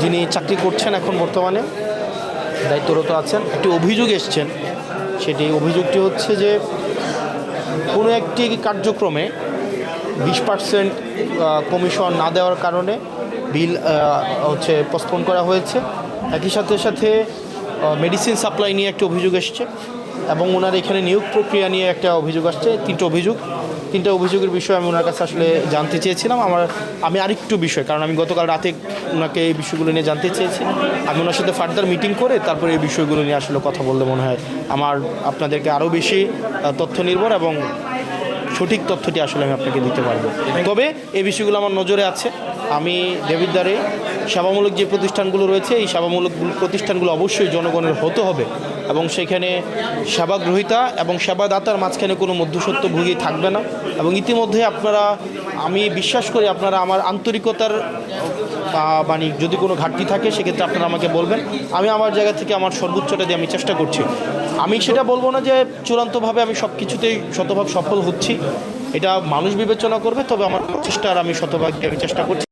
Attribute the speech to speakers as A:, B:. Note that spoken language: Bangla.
A: যিনি চাকরি করছেন এখন বর্তমানে দায়িত্বরত আছেন, একটি অভিযোগ এসছেন। সেটি অভিযোগটি হচ্ছে যে কোনো একটি কার্যক্রমে 20% কমিশন না দেওয়ার কারণে বিল হচ্ছে পোস্টপোন করা হয়েছে। একই সাথে সাথে মেডিসিন সাপ্লাই নিয়ে একটা অভিযোগ এসছে এবং ওনার এখানে নিয়োগ প্রক্রিয়া নিয়ে একটা অভিযোগ আসছে। তিনটা অভিযোগের বিষয়ে আমি ওনার কাছে আসলে জানতে চেয়েছিলাম। আমি আরেকটু বিষয়, কারণ আমি গতকাল রাতে ওনাকে এই বিষয়গুলো নিয়ে জানতে চেয়েছি। আমি ওনার সাথে ফার্দার মিটিং করে তারপরে এই বিষয়গুলো নিয়ে আসলে কথা বললে মনে হয় আপনাদেরকে আরও বেশি তথ্য নির্ভর এবং সঠিক তথ্যটি আসলে আমি আপনাকে দিতে পারবো। তবে এই বিষয়গুলো আমার নজরে আছে। আমি দেবিদ্বারে সেবামূলক যে প্রতিষ্ঠানগুলো রয়েছে, এই সেবামূলক প্রতিষ্ঠানগুলো অবশ্যই জনগণের হতে হবে এবং সেখানে সেবাগ্রহীতা এবং সেবাদাতার মাঝখানে কোনো মধ্যস্বত্বভোগী থাকবে না। এবং ইতিমধ্যে আমি বিশ্বাস করি আপনারা আমার আন্তরিকতার মানে যদি কোনো ঘাটতি থাকে সেক্ষেত্রে আপনারা আমাকে বলবেন। আমি আমার জায়গা থেকে আমার সর্বোচ্চটা দিয়ে আমি চেষ্টা করছি। আমি সেটা বলবো না যে চূড়ান্তভাবে আমি সব কিছুতেই শতভাগ সফল হচ্ছি, এটা মানুষ বিবেচনা করবে। তবে আমার চেষ্টার আমি শতভাগ আমি চেষ্টা করছি।